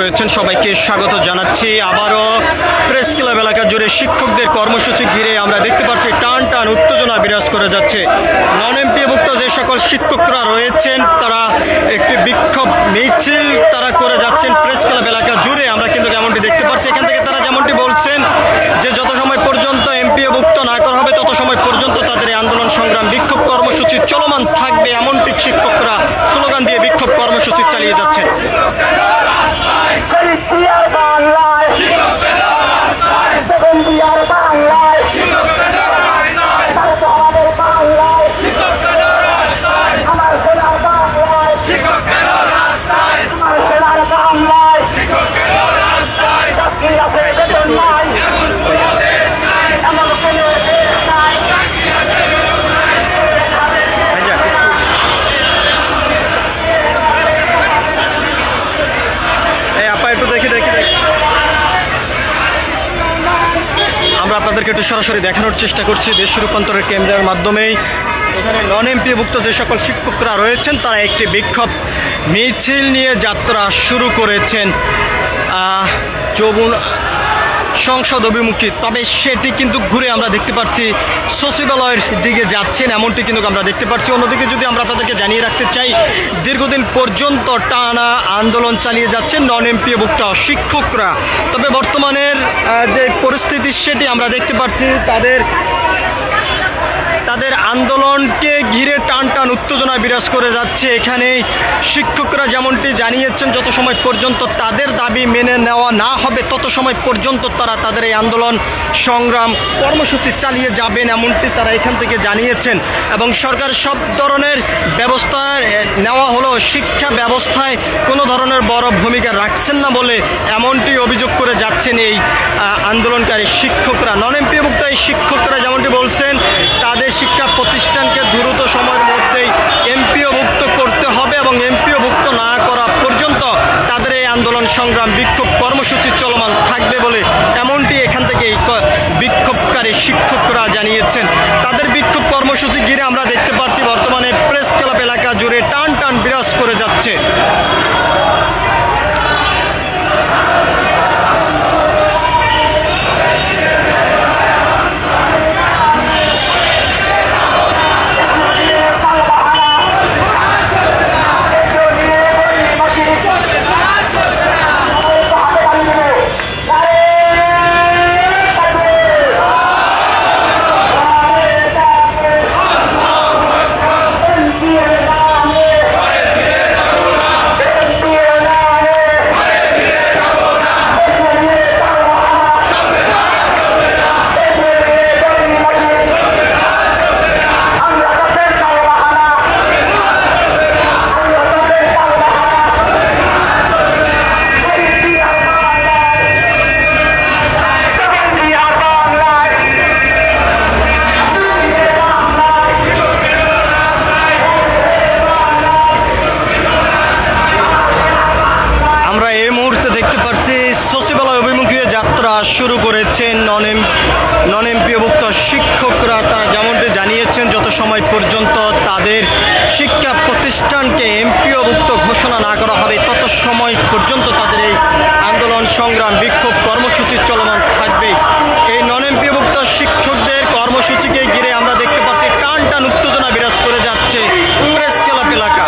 রয়েছেন সবাইকে স্বাগত জানাচ্ছি। আবারও প্রেস ক্লাব এলাকা জুড়ে শিক্ষকদের কর্মসূচি ঘিরে আমরা দেখতে পাচ্ছি টান টান উত্তেজনা বিরাজ করে যাচ্ছে। নন এমপিভুক্ত যে সকল শিক্ষকরা রয়েছেন তারা একটি বিক্ষোভ মিছিল তারা করে যাচ্ছেন প্রেস ক্লাব এলাকা জুড়ে। আমরা কিন্তু যেমনটি দেখতে পাচ্ছি এখান থেকে তারা যেমনটি বলছেন যে যত সময় পর্যন্ত এমপিভুক্ত না করা হবে তত সময় পর্যন্ত তাদের এই আন্দোলন সংগ্রাম বিক্ষোভ কর্মসূচি চলমান থাকবে, এমনটি শিক্ষকরা স্লোগান দিয়ে বিক্ষোভ কর্মসূচি চালিয়ে যাচ্ছেন। আমরা আপনাদেরকে একটু সরাসরি দেখানোর চেষ্টা করছি দেশ রূপান্তরের কেন্দ্রের মাধ্যমেই। এখানে নন এমপিভুক্ত যে সকল শিক্ষকরা রয়েছেন তারা একটি বিক্ষোভ মিছিল নিয়ে যাত্রা শুরু করেছেন যৌবন সংসদ অভিমুখী। তবে সেটি কিন্তু ঘুরে আমরা দেখতে পাচ্ছি সচিবালয়ের দিকে যাচ্ছেন, এমনটি কিন্তু আমরা দেখতে পাচ্ছি। অন্যদিকে যদি আমরা আপনাদেরকে জানিয়ে রাখতে চাই, দীর্ঘদিন পর্যন্ত টানা আন্দোলন চালিয়ে যাচ্ছেন নন এমপিভুক্ত শিক্ষকরা। তবে বর্তমানের যে পরিস্থিতি সেটি আমরা দেখতে পাচ্ছি তাদের আন্দোলনকে ঘিরে টান টান উত্তেজনা বিরাজ করে যাচ্ছে। এখানে শিক্ষকরা যেমনটি জানিয়েছেন যত সময় পর্যন্ত তাদের দাবি মেনে নেওয়া না হবে তত সময় পর্যন্ত তারা তাদের এই আন্দোলন সংগ্রাম কর্মসূচি চালিয়ে যাবেন, এমনটি তারা এখান থেকে জানিয়েছেন। এবং সরকার সব ধরনের ব্যবস্থা নেওয়া হলো শিক্ষা ব্যবস্থায় কোনো ধরনের বড় ভূমিকা রাখছেন না বলে এমনটি অভিযোগ করে যাচ্ছেন এই আন্দোলনকারী শিক্ষকরা। নন এমপিভুক্ত এই শিক্ষকরা যেমনটি বলছেন তাদের শিক্ষা প্রতিষ্ঠানকে দ্রুত সময়ের মধ্যেই এমপিওভুক্ত করতে হবে এবং এমপিওভুক্ত না করা পর্যন্ত তাদের এই আন্দোলন সংগ্রাম বিক্ষোভ কর্মসূচি চলমান থাকবে বলে এমনটি এখান থেকে বিক্ষোভকারী শিক্ষকরা জানিয়েছেন। তাদের বিক্ষোভ কর্মসূচি ঘিরে আমরা দেখতে পাচ্ছি বর্তমানে প্রেস ক্লাব এলাকা জুড়ে টান টান বিরাজ করে যাচ্ছে। সচিবালয় অভিমুখী যাত্রা শুরু করেছেন নন এমপিভুক্ত শিক্ষকরা। তারা যেমনটি জানিয়েছেন যত সময় পর্যন্ত তাদের শিক্ষা প্রতিষ্ঠানকে এমপিওভুক্ত ঘোষণা না করা হবে তত সময় পর্যন্ত তাদের এই আন্দোলন সংগ্রাম বিক্ষোভ কর্মসূচি চলমান থাকবে। এই নন এমপিভুক্ত শিক্ষকদের কর্মসূচিকে ঘিরে আমরা দেখতে পাচ্ছি টান টান উত্তেজনা বিরাজ করে যাচ্ছে প্রেস ক্লাব এলাকা।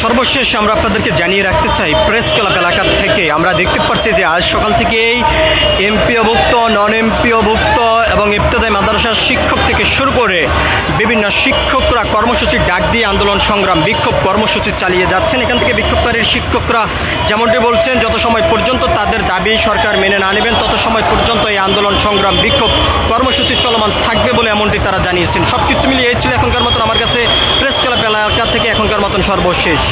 সর্বশেষ আমরা আপনাদেরকে জানিয়ে রাখতে চাই প্রেস ক্লাব এলাকা থেকে আমরা দেখতে পাচ্ছি যে আজ সকাল থেকেই এমপিওভুক্ত নন এমপিওভুক্ত এবং ইবতেদায়ী মাদ্রাসার শিক্ষক থেকে শুরু করে বিভিন্ন শিক্ষকরা কর্মসূচির ডাক দিয়ে আন্দোলন সংগ্রাম বিক্ষোভ কর্মসূচি চালিয়ে যাচ্ছেন। এখান থেকে বিক্ষোভকারী শিক্ষকরা যেমনটি বলছেন যত সময় পর্যন্ত তাদের দাবি সরকার মেনে না নেবেন তত সময় পর্যন্ত এই আন্দোলন সংগ্রাম বিক্ষোভ কর্মসূচি চলমান থাকবে বলে এমনটি তারা জানিয়েছেন। সব কিছু মিলিয়ে এই ছিল এখনকার মতন আমার কাছে প্রেস ক্লাব এলাকা থেকে এখনকার মতন সর্বশেষ।